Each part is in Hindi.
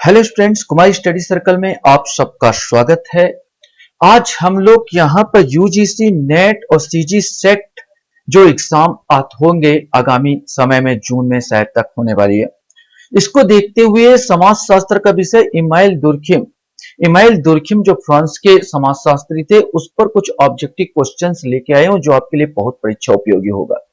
हेलो स्टूडेंट्स, कुमारी स्टडी सर्कल में आप सबका स्वागत है। आज हम लोग यहाँ पर यूजीसी नेट और सीजी सेट जो एग्जाम होंगे आगामी समय में जून में शायद तक होने वाली है, इसको देखते हुए समाजशास्त्र का विषय इमाइल दुर्खिम जो फ्रांस के समाजशास्त्री थे, उस पर कुछ ऑब्जेक्टिव क्वेश्चंस लेके आए हूं जो आपके लिए बहुत परीक्षा उपयोगी होगा।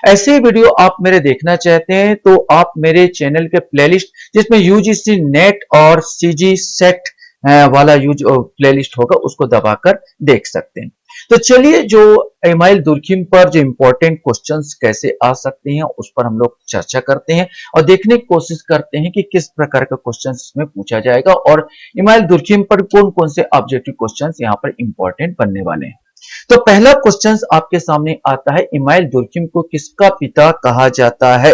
ऐसे वीडियो आप मेरे देखना चाहते हैं तो आप मेरे चैनल के प्लेलिस्ट जिसमें यूजीसी नेट और सीजी सेट वाला प्लेलिस्ट होगा उसको दबाकर देख सकते हैं। तो चलिए, जो इमाइल दुर्खिम पर जो इंपॉर्टेंट क्वेश्चंस कैसे आ सकते हैं उस पर हम लोग चर्चा करते हैं और देखने की कोशिश करते हैं कि किस प्रकार का क्वेश्चंस इसमें पूछा जाएगा और इमाइल दुर्खिम पर कौन कौन से ऑब्जेक्टिव क्वेश्चंस यहाँ पर इंपॉर्टेंट बनने वाले हैं। तो पहला क्वेश्चन आपके सामने आता है, इमाइल दुर्खिम को किसका पिता कहा जाता है?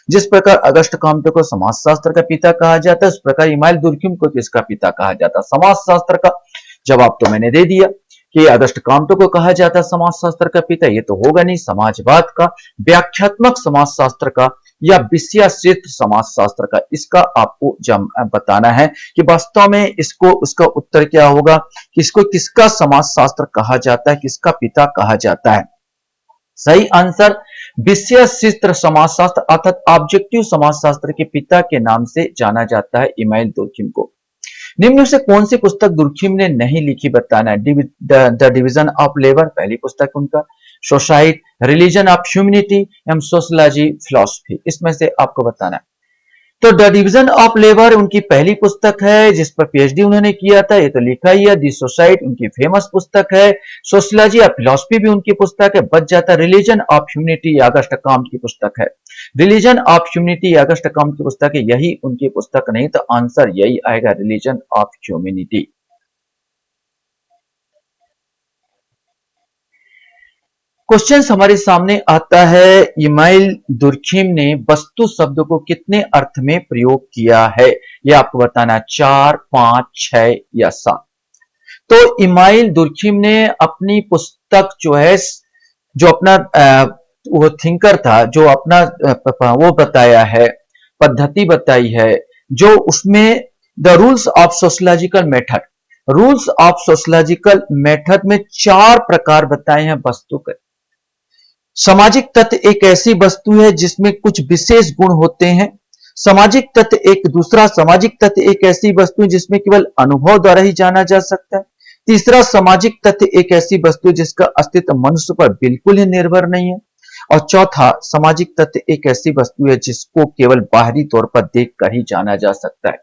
जिस प्रकार अगस्ट काम्टे को समाजशास्त्र का पिता कहा जाता है, उस प्रकार इमाइल दुर्खिम को किसका पिता कहा जाता है? समाजशास्त्र का। जवाब तो मैंने दे दिया कि अगस्ट काम्टे को कहा जाता है समाजशास्त्र का पिता। ये तो होगा नहीं। समाजवाद का, व्याख्यात्मक समाजशास्त्र का या विषयाश्रित समाजशास्त्र का, इसका आपको बताना है कि वास्तव में इसको उसका उत्तर क्या होगा, कि इसको किसका समाजशास्त्र कहा जाता है, किसका पिता कहा जाता है। सही आंसर विषयाश्रित समाजशास्त्र अर्थात ऑब्जेक्टिव समाजशास्त्र के पिता के नाम से जाना जाता है इमाइल दुर्खिम को। निम्न से कौन सी पुस्तक दुर्खिम ने नहीं लिखी बताना है। द डिवीजन ऑफ लेबर पहली पुस्तक उनका, society, religion of humanity and sociology philosophy, इसमें से आपको बताना है। तो द डिवीजन ऑफ लेबर उनकी पहली पुस्तक है जिस पर पीएचडी उन्होंने किया था, ये तो लिखा ही है। दी सोसाइटी उनकी फेमस पुस्तक है। सोशियोलॉजी या फिलॉसफी भी उनकी पुस्तक है। बच जाता religion of humanity Auguste Comte की पुस्तक है। Religion of humanity Auguste Comte की पुस्तक है, यही उनकी पुस्तक नहीं, तो आंसर यही आएगा, रिलीजन ऑफ ह्यूमैनिटी। क्वेश्चन हमारे सामने आता है, इमाइल दुर्खिम ने वस्तु शब्द को कितने अर्थ में प्रयोग किया है? यह आपको बताना, 4, 5, 6 या 7। तो इमाइल दुर्खिम ने अपनी पुस्तक जो है, जो अपना वो थिंकर था, जो अपना वो बताया है, पद्धति बताई है, जो उसमें the rules of sociological method, rules of sociological method में 4 प्रकार बताए हैं वस्तु के। सामाजिक तत्व एक ऐसी वस्तु है जिसमें कुछ विशेष गुण होते हैं। सामाजिक तत्व एक दूसरा, सामाजिक तत्व एक ऐसी वस्तु है जिसमें केवल अनुभव द्वारा ही जाना जा सकता है। तीसरा, सामाजिक तत्व एक ऐसी वस्तु है जिसका अस्तित्व मनुष्य पर बिल्कुल ही निर्भर नहीं है। और चौथा, सामाजिक तत्व एक ऐसी वस्तु है जिसको केवल बाहरी तौर पर देखकर ही जाना जा सकता है।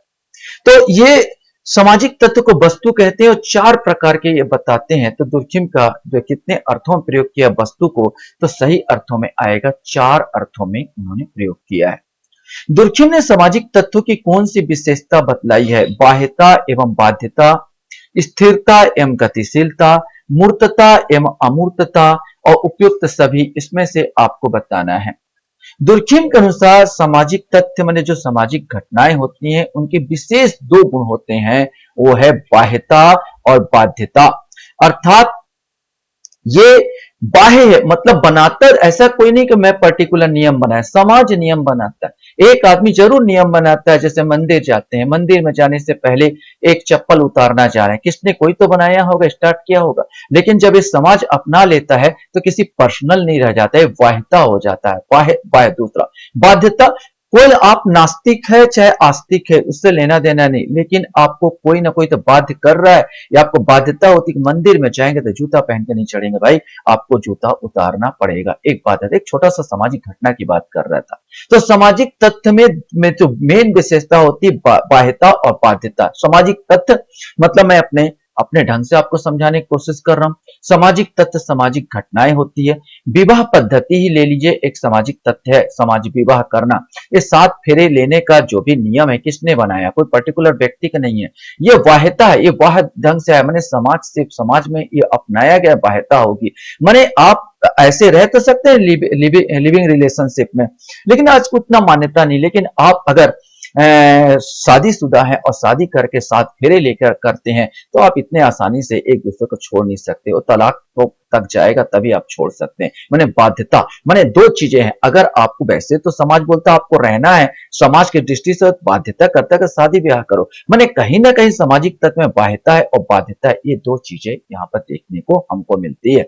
तो ये सामाजिक तत्व को वस्तु कहते हैं और 4 प्रकार के ये बताते हैं। तो दुर्खिम का जो कितने अर्थों में प्रयोग किया वस्तु को, तो सही अर्थों में आएगा, 4 अर्थों में उन्होंने प्रयोग किया है। दुर्खिम ने सामाजिक तत्व की कौन सी विशेषता बतलाई है? बाह्यता एवं बाध्यता, स्थिरता एवं गतिशीलता, मूर्तता एवं अमूर्तता और उपयुक्त सभी, इसमें से आपको बताना है। दुर्खिम के अनुसार सामाजिक तथ्य माने जो सामाजिक घटनाएं होती हैं उनके विशेष 2 गुण होते हैं, वो है बाह्यता और बाध्यता। अर्थात ये बाह्य है, मतलब बनाता ऐसा कोई नहीं कि मैं पर्टिकुलर नियम बनाया, समाज नियम बनाता है। एक आदमी जरूर नियम बनाता है, जैसे मंदिर जाते हैं, मंदिर में जाने से पहले एक चप्पल उतारना जा रहे हैं, किसने, कोई तो बनाया होगा, स्टार्ट किया होगा। लेकिन जब ये समाज अपना लेता है तो किसी पर्सनल नहीं रह जाता है, बाह्यता हो जाता है, बाह्य। दूसरा बाध्यता, कोई आप नास्तिक है चाहे आस्तिक है, उससे लेना देना नहीं, लेकिन आपको कोई ना कोई तो बाध्य कर रहा है, या आपको बाध्यता होती है। मंदिर में जाएंगे तो जूता पहन के नहीं चढ़ेंगे भाई, आपको जूता उतारना पड़ेगा। एक बात है, एक छोटा सा सामाजिक घटना की बात कर रहा था। तो सामाजिक तथ्य में जो मेन विशेषता होती है बाह्यता और बाध्यता। सामाजिक तथ्य मतलब मैं अपने ढंग से आपको समझाने की कोशिश कर रहा हूं। सामाजिक तथ्य सामाजिक घटनाएं होती है। विवाह पद्धति ही ले लीजिए, एक सामाजिक तथ्य है, समाज विवाह करना। ये 7 फेरे लेने का जो भी नियम है, किसने बनाया? कोई पर्टिकुलर व्यक्ति का नहीं है, ये बाह्यता है, ये बाह्य ढंग से है, माने समाज में ये अपनाया गया बाह्यता होगी। माने आप ऐसे रह तो सकते हैं लिविंग रिलेशनशिप में, लेकिन आज उतना मान्यता नहीं। लेकिन आप अगर शादीशुदा हैं और शादी करके साथ फेरे लेकर करते हैं, तो आप इतने आसानी से एक दूसरे को छोड़ नहीं सकते हो। तलाक तो तक जाएगा तभी आप छोड़ सकते हैं। माने बाध्यता, माने दो चीजें हैं। अगर आपको, वैसे तो समाज बोलता है आपको रहना है, समाज की दृष्टि से बाध्यता करता है कि शादी ब्याह करो। माने कहीं ना कहीं सामाजिक तत्व में बाध्यता है और बाध्यता है, ये दो चीजें यहाँ पर देखने को हमको मिलती है।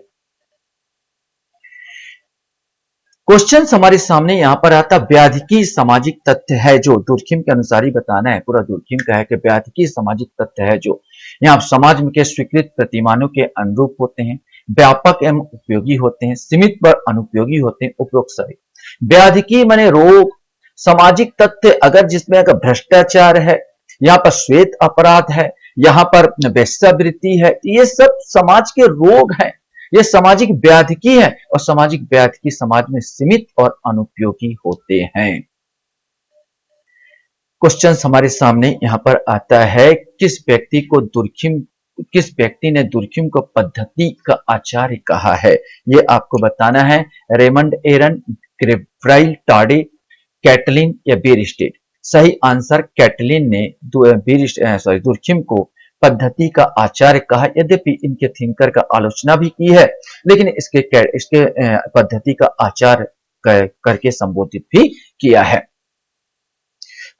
क्वेश्चन हमारे सामने यहां पर आता, व्याधिकी सामाजिक तथ्य है जो, दुर्खिम के अनुसार ही बताना है, पूरा दुर्खिम का है कि व्याधिकी सामाजिक तथ्य है जो यहाँ समाज में के स्वीकृत प्रतिमानों के अनुरूप होते हैं, व्यापक एवं उपयोगी होते हैं, सीमित पर अनुपयोगी होते हैं, उपरोक्त सभी। व्याधिकी माने रोग, सामाजिक तथ्य अगर जिसमें अगर भ्रष्टाचार है, यहाँ पर श्वेत अपराध है, यहाँ पर वेश्यावृत्ति है, ये सब समाज के रोग हैं, ये सामाजिक व्याधिकी है और सामाजिक व्याधिकी समाज में सीमित और अनुपयोगी होते हैं। क्वेश्चन हमारे सामने यहां पर आता है, किस व्यक्ति ने दुर्खिम को पद्धति का आचार्य कहा है, ये आपको बताना है। रेमंड एरन, ग्रेफ्राइल टाडे, कैटलिन या बेरिस्टेड। सही आंसर कैटलिन ने दुर्खिम को पद्धति का आचार्य कहा। यद्यपि इनके थिंकर का आलोचना भी की है, लेकिन इसके पद्धति का आचार्य करके संबोधित भी किया है।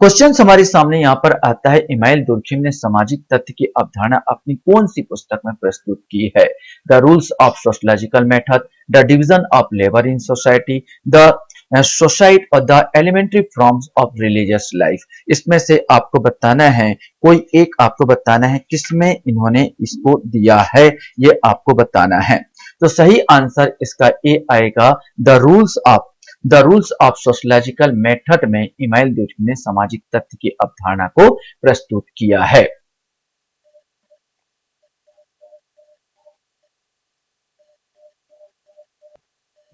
क्वेश्चन हमारे सामने यहां पर आता है, इमाइल दुर्खिम ने सामाजिक तथ्य की अवधारणा अपनी कौन सी पुस्तक में प्रस्तुत की है? The rules of sociological method, the division of labour in society, the society और the elementary forms of religious life. इसमें से आपको बताना है, कोई एक आपको बताना है किसमें इन्होंने इसको दिया है, ये आपको बताना है। तो सही आंसर इसका ए आएगा, the rules of sociological method में इमाइल दुर्खिम ने सामाजिक तथ्य की अवधारणा को प्रस्तुत किया है।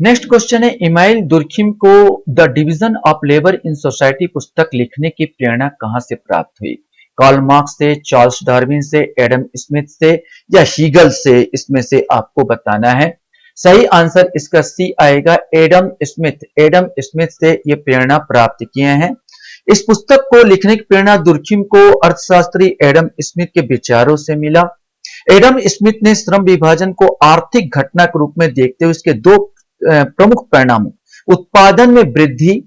नेक्स्ट क्वेश्चन है, इमाइल दुर्खिम को the division of labour in society पुस्तक लिखने की प्रेरणा कहां से प्राप्त हुई? कार्ल मार्क्स से, चार्ल्स डार्विन से, एडम स्मिथ से या हीगल से? इसमें से आपको बताना है। सही आंसर इसका सी आएगा, एडम स्मिथ। एडम स्मिथ से ये प्रेरणा प्राप्त किए हैं। इस पुस्तक को लिखने की प्रेरणा दुर्खिम को अर्थशास्त्री एडम स्मिथ के विचारों से मिला। एडम स्मिथ ने श्रम विभाजन को आर्थिक घटना के रूप में देखते हुए इसके दो प्रमुख परिणामों, उत्पादन में वृद्धि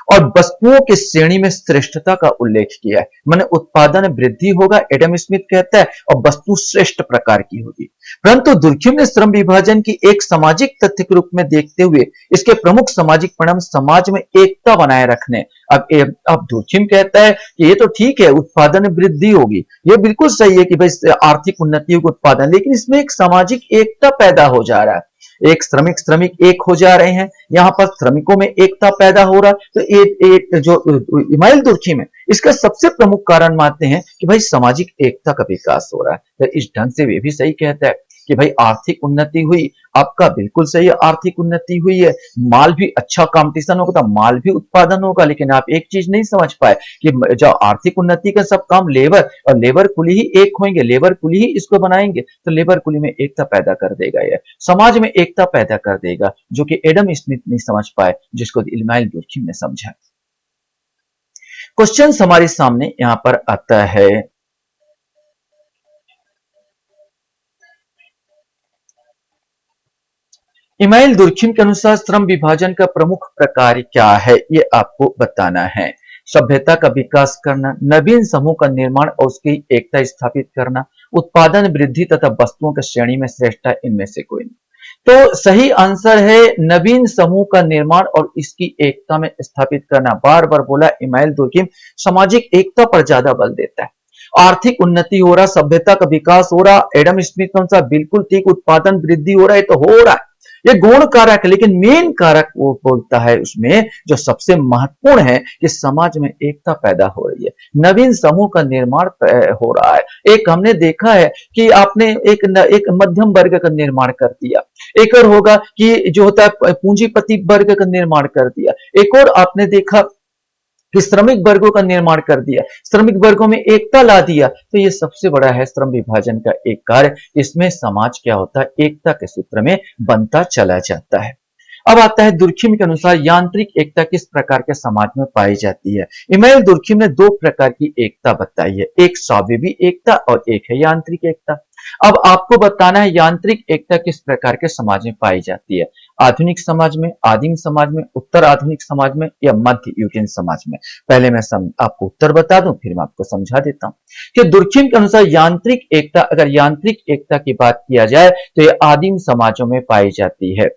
और वस्तुओं की श्रेणी में श्रेष्ठता का उल्लेख किया है। माने उत्पादन में वृद्धि होगा, एडम स्मिथ कहता है, और वस्तु श्रेष्ठ प्रकार की होगी। परंतु दुर्खिम ने श्रम विभाजन की एक सामाजिक तथ्य के रूप में देखते हुए इसके प्रमुख सामाजिक परिणाम समाज में एकता बनाए रखने। अब दुर्खिम कहता है कि ये तो ठीक है, उत्पादन में वृद्धि होगी, ये बिल्कुल सही है कि भाई आर्थिक उन्नति होगी, उत्पादन, लेकिन इसमें एक सामाजिक एकता पैदा हो जा रहा है। एक श्रमिक एक हो जा रहे हैं, यहां पर श्रमिकों में एकता पैदा हो रहा है। तो एक जो इमाइल दुर्खिम है, इसका सबसे प्रमुख कारण मानते हैं कि भाई सामाजिक एकता का विकास हो रहा है। तो इस ढंग से वे भी सही कहता है कि भाई आर्थिक उन्नति हुई, आपका बिल्कुल सही है, आर्थिक उन्नति हुई है, माल भी अच्छा कंपटीशन होगा तो माल भी उत्पादन होगा। लेकिन आप एक चीज नहीं समझ पाए कि जो आर्थिक उन्नति का सब काम लेबर और लेबर कुली ही एक होंगे, लेबर कुली ही इसको बनाएंगे, तो लेबर कुली में एकता पैदा कर देगा, यह समाज में एकता पैदा कर देगा, जो कि एडम स्मिथ नहीं समझ पाए, जिसको इमाइल दुर्खिम ने समझा। क्वेश्चन हमारे सामने यहां पर आता है, इमाइल दुर्खिम के अनुसार श्रम विभाजन का प्रमुख प्रकार क्या है, ये आपको बताना है। सभ्यता का विकास करना, नवीन समूह का निर्माण और उसकी एकता स्थापित करना, उत्पादन वृद्धि तथा वस्तुओं की श्रेणी में श्रेष्ठता, इनमें से कोई नहीं। तो सही आंसर है नवीन समूह का निर्माण और इसकी एकता में स्थापित करना। बार बार बोला इमाइल दुर्खिम सामाजिक एकता पर ज्यादा बल देता है। आर्थिक उन्नति हो रहा, सभ्यता का विकास हो रहा, एडम स्मिथ के अनुसार बिल्कुल ठीक, उत्पादन वृद्धि हो रहा है, तो हो रहा है, ये गुण कारक है, लेकिन मेन कारक वो बोलता है उसमें जो सबसे महत्वपूर्ण है कि समाज में एकता पैदा हो रही है, नवीन समूह का निर्माण हो रहा है। एक हमने देखा है कि आपने एक मध्यम वर्ग का निर्माण कर दिया, एक और होगा कि जो होता है पूंजीपति वर्ग का निर्माण कर दिया, एक और आपने देखा कि श्रमिक वर्गों का निर्माण कर दिया, श्रमिक वर्गों में एकता ला दिया। तो ये सबसे बड़ा है श्रम विभाजन का एक कार्य, इसमें समाज क्या होता है, एकता के सूत्र में बनता चला जाता है। अब आता है दुर्खिम के अनुसार यांत्रिक एकता किस प्रकार के समाज में पाई जाती है। इमानुएल दुर्खिम ने दो प्रकार की एकता बताई है, एक स्वाभाविक एकता और एक है यांत्रिक एकता। अब आपको बताना है यांत्रिक एकता किस प्रकार के समाज में पाई जाती है, आधुनिक समाज में, आदिम समाज में, उत्तर आधुनिक समाज में या मध्य युगीन समाज में। पहले मैं आपको उत्तर बता दूं, फिर मैं आपको समझा देता हूं कि दुर्खिम के अनुसार यांत्रिक एकता, अगर यांत्रिक एकता की बात किया जाए तो यह आदिम समाजों में पाई जाती है।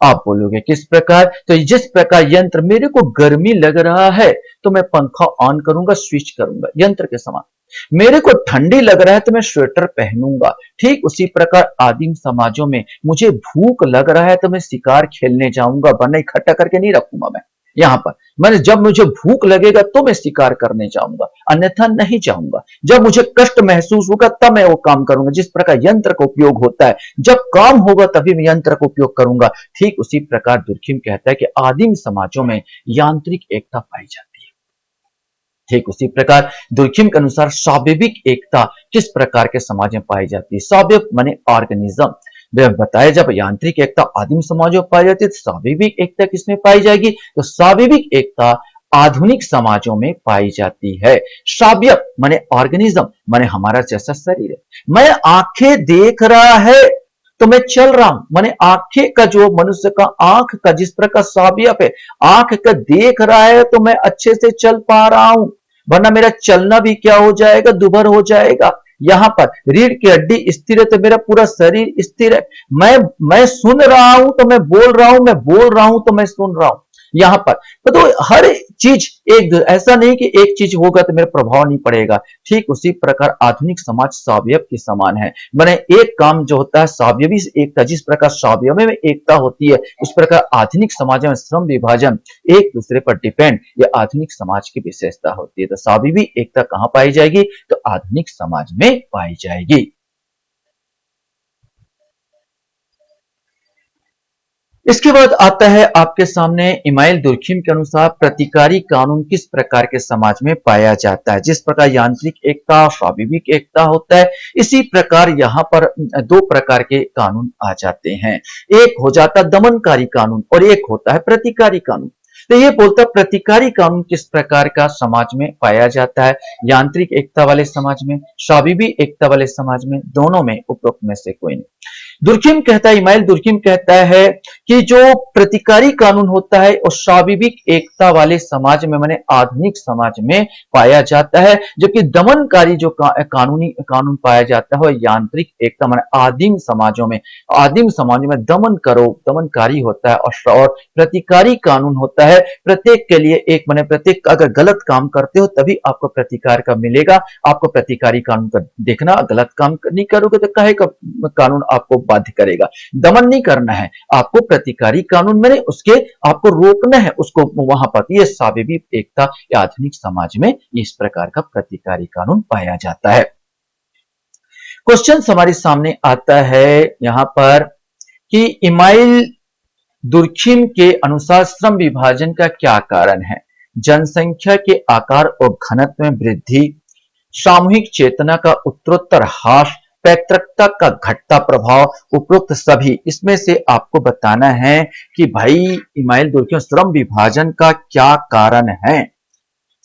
आप बोलोगे किस प्रकार, तो जिस प्रकार यंत्र, मेरे को गर्मी लग रहा है तो मैं पंखा ऑन करूंगा, स्विच करूंगा, यंत्र के समान। मेरे को ठंडी लग रहा है तो मैं स्वेटर पहनूंगा। ठीक उसी प्रकार आदिम समाजों में मुझे भूख लग रहा है तो मैं शिकार खेलने जाऊंगा, वरना इकट्ठा करके नहीं रखूंगा मैं यहां पर। मैंने जब मुझे भूख लगेगा तो मैं शिकार करने जाऊंगा, अन्यथा नहीं जाऊंगा। जब मुझे कष्ट महसूस होगा तब मैं वो काम करूंगा। जिस प्रकार यंत्र का उपयोग होता है, जब काम होगा तभी मैं यंत्र का उपयोग करूंगा। ठीक उसी प्रकार दुर्खिम कहता है कि आदिम समाजों में यांत्रिक एकता पाई जाती है। ठीक उसी प्रकार दुर्खिम के अनुसार स्वाभाविक एकता किस प्रकार के समाज में पाई जाती है। स्वाभाविक माने ऑर्गेनिज्म, बताया जब यांत्रिक एकता आदिम समाजों में पाई जाती है तो स्वाभाविक एकता किसमें पाई जाएगी, तो स्वाभाविक एकता आधुनिक समाजों में पाई जाती है। स्वाभाविक माने ऑर्गेनिज्म, माने हमारा जैसा शरीर है। मैं आंखें देख रहा है तो मैं चल रहा हूं, माने आंखें का जो मनुष्य का आंख का जिस प्रकार स्वाभाविक है, आंख का देख रहा है तो मैं अच्छे से चल पा रहा हूं, वरना मेरा चलना भी क्या हो जाएगा, दुभर हो जाएगा। यहां पर रीढ़ की हड्डी स्थिर है तो मेरा पूरा शरीर स्थिर है। मैं सुन रहा हूं तो मैं बोल रहा हूं, मैं बोल रहा हूं तो मैं सुन रहा हूं। यहां पर तो हर चीज एक, ऐसा नहीं कि एक चीज होगा तो मेरा प्रभाव नहीं पड़ेगा। ठीक उसी प्रकार आधुनिक समाज स्वावयव के समान है, माने एक काम जो होता है स्वावयवी एकता, जिस प्रकार स्वावयव में एकता होती है उस प्रकार आधुनिक समाज में श्रम विभाजन एक दूसरे पर डिपेंड, ये आधुनिक समाज की विशेषता होती है। तो स्वावयवी एकता कहां पाई जाएगी, तो आधुनिक समाज में पाई जाएगी। इसके बाद आता है आपके सामने इमानुएल दुर्खिम के अनुसार प्रतिकारी कानून किस प्रकार के समाज में पाया जाता है। जिस प्रकार यांत्रिक एकता स्वाभाविक एकता होता है, इसी प्रकार यहां पर दो प्रकार के कानून आ जाते हैं। एक हो जाता है दमनकारी कानून और एक होता है प्रतिकारी कानून। तो ये बोलता है प्रतिकारी कानून किस प्रकार का समाज में पाया जाता है, यांत्रिक एकता वाले समाज में, स्वाभाविक एकता वाले समाज में, दोनों में, उपरोक्त में से कोई नहीं। दुर्खिम कहता है, इमानुएल दुर्खिम कहता है कि जो प्रतिकारी कानून होता है और स्वाभाविक एकता वाले समाज में माने आधुनिक समाज में पाया जाता है, जबकि दमनकारी जो कानून पाया जाता है वह यांत्रिक एकता माने आदिम समाजों में, आदिम समाजों में दमन करो, दमनकारी होता है। और प्रतिकारी कानून होता है प्रत्येक के लिए एक, माने प्रत्येक अगर गलत काम करते हो तभी आपको प्रतिकार का मिलेगा। आपको प्रतिकारी कानून का देखना, गलत काम नहीं करोगे तो काहे का कानून आपको बाध्य करेगा। दमन नहीं करना है आपको, प्रतिकारी कानून में उसके आपको रोकना है उसको वहां पर। यह स्वाभाविक एकता या आधुनिक समाज में इस प्रकार का प्रतिकारी कानून पाया जाता है। क्वेश्चन हमारे सामने आता है यहां पर कि इमानुएल दुर्खिम के अनुसार श्रम विभाजन का क्या कारण है। जनसंख्या के आकार और घनत्व में वृद्धि, सामूहिक चेतना का उत्तरोत्तर ह्रास, पैतृकता का घटता प्रभाव, उपरोक्त सभी। इसमें से आपको बताना है कि भाई इमानुएल दुर्खिम श्रम विभाजन का क्या कारण है।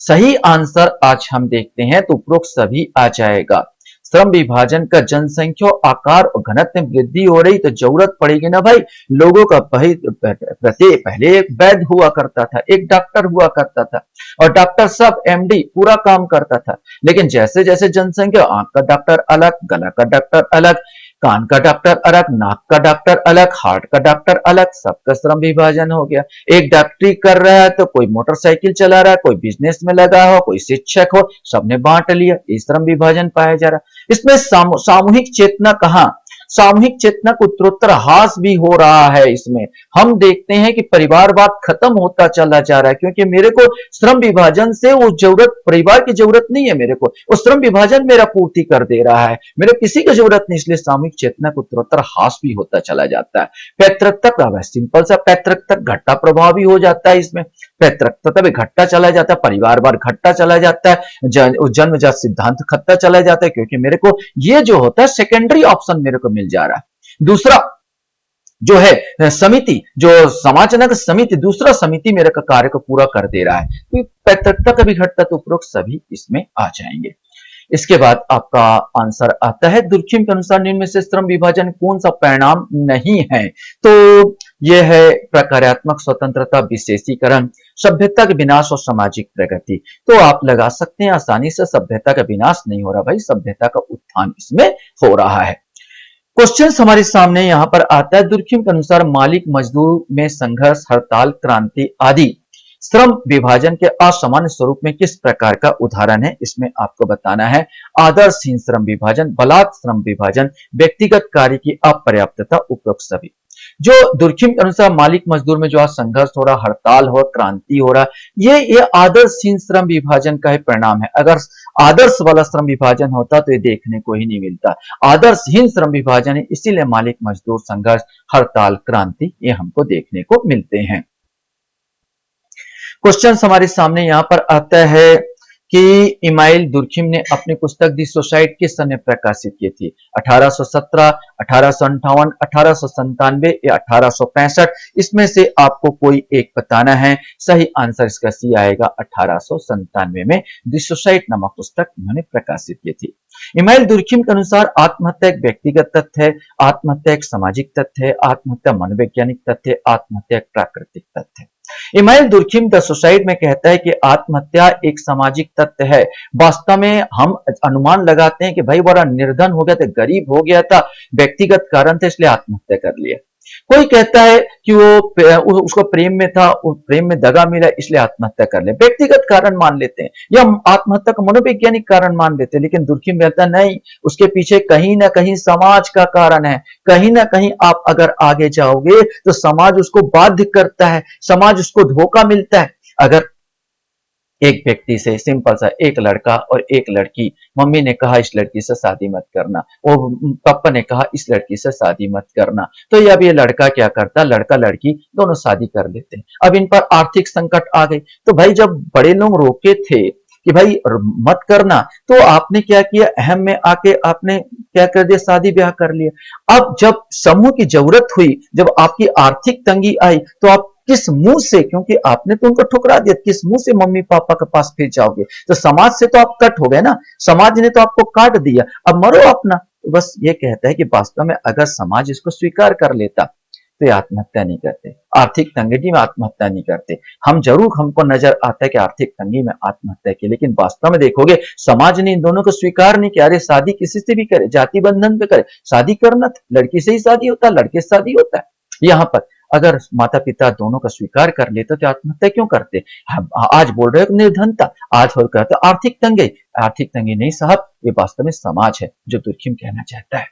सही आंसर आज हम देखते हैं तो उपरोक्त सभी आ जाएगा। श्रम विभाजन का जनसंख्या आकार और घनत्व में वृद्धि हो रही तो जरूरत पड़ेगी ना भाई लोगों का। पहले एक वैद्य हुआ करता था, एक डॉक्टर हुआ करता था और डॉक्टर सब एमडी पूरा काम करता था। लेकिन जैसे जैसे जनसंख्या, आंख का डॉक्टर अलग, गला का डॉक्टर अलग, कान का डॉक्टर अलग, नाक का डॉक्टर अलग, हार्ट का डॉक्टर अलग, सबका श्रम विभाजन हो गया। एक डॉक्टरी कर रहा है तो कोई मोटरसाइकिल चला रहा है, कोई बिजनेस में लगा हो, कोई शिक्षक हो, सबने बांट लिया। इस श्रम विभाजन पाया जा रहा है। इसमें सामूहिक चेतना कहां, सामूहिक चेतना को उत्तरोत्तर ह्रास भी हो रहा है। इसमें हम देखते हैं कि परिवारवाद खत्म होता चला जा रहा है, क्योंकि मेरे को श्रम विभाजन से वो जरूरत, परिवार की जरूरत नहीं है मेरे को, वो श्रम विभाजन मेरा पूर्ति कर दे रहा है, मेरे किसी की जरूरत नहीं। इसलिए सामूहिक चेतना को उत्तरोत्तर ह्रास भी होता चला जाता है। पैतृकता का सिंपल सा पैतृकता घटता प्रभाव भी हो जाता है। इसमें पैतृकता भी घटता चला जाता है, परिवारवाद घटता चला जाता है, जन्मजात सिद्धांत घटता चला जाता है, क्योंकि मेरे को ये जो होता है सेकेंडरी ऑप्शन मेरे को मिल जा रहा है। दूसरा जो है समिति, जो समाजजनक समिति दूसरा समिति मेरे कार्य को पूरा कर दे रहा है, तो पैतृकता कभी घटता तो उपरोक्त सभी इसमें आ जाएंगे। इसके बाद आपका आंसर आता है दुर्खिम के अनुसार निम्न में से श्रम विभाजन कौन सा परिणाम नहीं है? तो यह है प्रकार्यात्मक स्वतंत्रता, विशेषीकरण, सभ्यता का विनाश और सामाजिक प्रगति। तो आप लगा सकते हैं आसानी से, सभ्यता का विनाश नहीं हो रहा भाई, सभ्यता का उत्थान इसमें हो रहा है। क्वेश्चन हमारे सामने यहां पर आता है दुर्खिम के अनुसार मालिक मजदूर में संघर्ष, हड़ताल, क्रांति आदि श्रम विभाजन के असामान्य स्वरूप में किस प्रकार का उदाहरण है? इसमें आपको बताना है आदर्शहीन श्रम विभाजन, बलात् श्रम विभाजन, व्यक्तिगत कार्य की अपर्याप्तता, उपरोक्त सभी। जो दुर्खिम के अनुसार मालिक मजदूर में जो आज संघर्ष हो रहा, हड़ताल हो, क्रांति हो रहा, ये आदर्शहीन श्रम विभाजन का ही परिणाम है। अगर आदर्श वाला श्रम विभाजन होता तो ये देखने को ही नहीं मिलता। आदर्शहीन श्रम विभाजन है, इसीलिए मालिक मजदूर संघर्ष, हड़ताल, क्रांति ये हमको देखने को मिलते हैं। क्वेश्चन हमारे सामने यहां पर आता है कि इमाइल दुर्खिम ने अपनी पुस्तक दी सोसाइटी किस सन में प्रकाशित की थी? 1817, 1858, 1897 या 1865? इसमें से आपको कोई एक बताना है। सही आंसर इसका सी आएगा, 1897 में दी सोसाइटी नामक पुस्तक इन्होंने प्रकाशित की थी। इमाइल दुर्खिम के अनुसार आत्महत्या एक व्यक्तिगत तथ्य है, आत्महत्या एक सामाजिक तथ्य है, आत्महत्या मनोवैज्ञानिक तथ्य है, आत्महत्या एक प्राकृतिक तथ्य है। इमाइल दुर्खिम द सोसाइटी में कहता है कि आत्महत्या एक सामाजिक तथ्य है। वास्तव में हम अनुमान लगाते हैं कि भाई बड़ा निर्धन हो गया था, गरीब हो गया था, व्यक्तिगत कारण थे इसलिए आत्महत्या कर लिया। कोई कहता है कि वो उसको प्रेम में था, प्रेम में दगा मिला इसलिए आत्महत्या कर ले, व्यक्तिगत कारण मान लेते हैं, या आत्महत्या का मनोवैज्ञानिक कारण मान लेते हैं। लेकिन दुर्खिम कहता नहीं, उसके पीछे कहीं ना कहीं समाज का कारण है। कहीं ना कहीं आप अगर आगे जाओगे तो समाज उसको बाध्य करता है, समाज उसको धोखा मिलता है। अगर एक व्यक्ति से सिंपल सा एक लड़का और एक लड़की, मम्मी ने कहा इस लड़की से शादी मत करना, और पापा ने कहा इस लड़की से शादी मत करना, तो अब ये लड़का क्या करता, लड़का लड़की दोनों शादी कर लेते हैं। अब इन पर आर्थिक संकट आ गई, तो भाई जब बड़े लोग रोके थे कि भाई मत करना, तो आपने क्या किया, अहम में आके आपने क्या कर दिया, शादी ब्याह कर लिया। अब जब समूह की जरूरत हुई, जब आपकी आर्थिक तंगी आई, तो आप किस मुंह से, क्योंकि आपने तो उनको ठुकरा दिया, किस मुंह से मम्मी पापा के पास फिर जाओगे? तो समाज से तो आप कट हो गए ना, समाज ने तो आपको काट दिया, अब मरो अपना। बस ये कहता है कि वास्तव में अगर समाज इसको स्वीकार कर लेता तो ये आत्महत्या नहीं करते, आर्थिक तंगी में आत्महत्या नहीं करते। हम जरूर, हमको नजर आता है कि आर्थिक तंगी में आत्महत्या की, लेकिन वास्तव में देखोगे समाज ने इन दोनों को स्वीकार नहीं किया। अरे शादी किसी से भी करे, जाति बंधन पे करे, शादी करना था, लड़की से ही शादी होता है, लड़के से शादी होता है। यहाँ पर अगर माता पिता दोनों का स्वीकार कर लेते तो आत्महत्या क्यों करते? आज बोल रहे हो निर्धनता, आज हो कहते आर्थिक तंगी। आर्थिक तंगी नहीं साहब, ये वास्तव में समाज है जो दुर्खिम कहना चाहता है।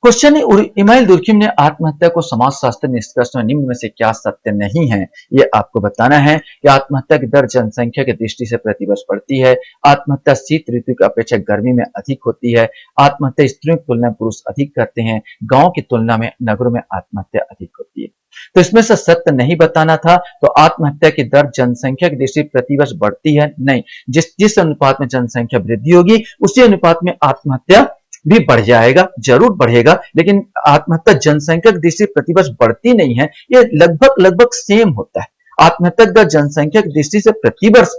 क्वेश्चन है इमाइल दुर्खिम ने आत्महत्या को समाजशास्त्र निष्कर्ष में निम्न में से क्या सत्य नहीं है? ये आपको बताना है कि आत्महत्या की दर जनसंख्या की दृष्टि से प्रतिवर्ष बढ़ती है, आत्महत्या शीत ऋतु की अपेक्षा गर्मी में अधिक होती है, आत्महत्या स्त्रियों की तुलना में पुरुष अधिक करते हैं, गांव की तुलना में नगरों में आत्महत्या अधिक होती है। तो इसमें से सत्य नहीं बताना था, तो आत्महत्या की दर जनसंख्या की दृष्टि प्रतिवर्ष बढ़ती है नहीं, जिस अनुपात में जनसंख्या वृद्धि होगी उसी अनुपात में आत्महत्या भी बढ़ जाएगा, जरूर बढ़ेगा, लेकिन आत्महत्या जनसंख्या की दृष्टि प्रतिवर्ष बढ़ती नहीं है, ये लगभग सेम होता है। आत्महत्या दर जनसंख्या की दृष्टि से प्रतिवर्ष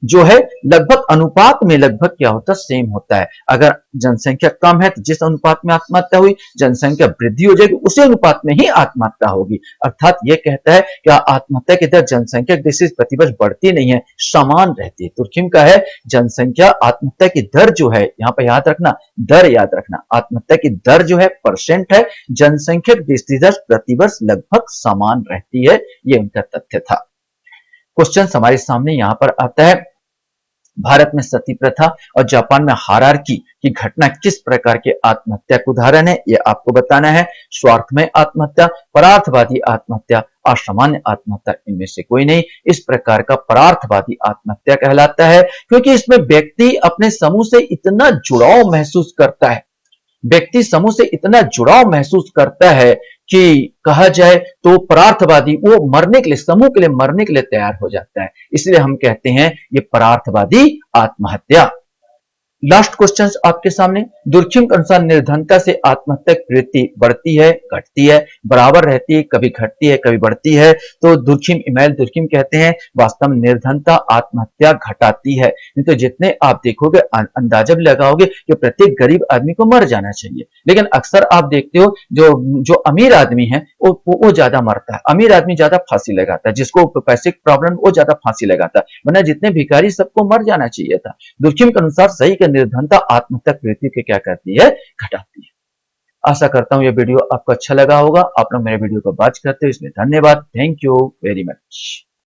जो है लगभग अनुपात में लगभग क्या होता है, सेम होता है। अगर जनसंख्या कम है तो जिस अनुपात में आत्महत्या हुई, जनसंख्या वृद्धि हो जाएगी उसी अनुपात में ही आत्महत्या होगी। अर्थात यह कहता है कि आत्महत्या की दर जनसंख्या की दृष्टि से प्रतिवर्ष बढ़ती नहीं है, समान रहती है। तुर्खिम का है जनसंख्या, आत्महत्या की दर जो है, यहाँ पर याद रखना, दर याद रखना, आत्महत्या की दर जो है परसेंट है, जनसंख्या की दृष्टि से प्रतिवर्ष लगभग समान रहती है, ये उनका तथ्य था। क्वेश्चन हमारे सामने यहां पर आता है भारत में सती प्रथा और जापान में हायरार्की की घटना किस प्रकार के आत्महत्या का उदाहरण है? यह आपको बताना है। स्वार्थमय आत्महत्या, परार्थवादी आत्महत्या, असामान्य आत्महत्या, इनमें से कोई नहीं। इस प्रकार का परार्थवादी आत्महत्या कहलाता है क्योंकि इसमें व्यक्ति अपने समूह से इतना जुड़ाव महसूस करता है, व्यक्ति समूह से इतना जुड़ाव महसूस करता है कि कहा जाए तो परार्थवादी, वो मरने के लिए, समूह के लिए मरने के लिए तैयार हो जाता है, इसलिए हम कहते हैं ये परार्थवादी आत्महत्या। लास्ट क्वेश्चन आपके सामने, दुर्खिम के अनुसार निर्धनता से आत्महत्या की प्रवृत्ति बढ़ती है, घटती है, बराबर रहती है, कभी घटती है, कभी बढ़ती है? तो दुर्खिम, इमानुएल दुर्खिम कहते हैं वास्तव में निर्धनता आत्महत्या घटाती है। नहीं तो जितने आप देखोगे अंदाजा भी लगाओगे कि प्रत्येक गरीब आदमी को मर जाना चाहिए, लेकिन अक्सर आप देखते हो जो जो अमीर आदमी है वो ज्यादा मरता है, अमीर आदमी ज्यादा फांसी लगाता है, जिसको पैसे की प्रॉब्लम वो ज्यादा फांसी लगाता है, वरना जितने भिखारी सबको मर जाना चाहिए था। दुर्खिम के अनुसार सही का निर्धनता आत्महत्या प्रवृत्ति के क्या करती है, घटाती है। आशा करता हूं यह वीडियो आपको अच्छा लगा होगा। आप लोग मेरे वीडियो को वॉच करते हो इसलिए धन्यवाद। Thank you very much.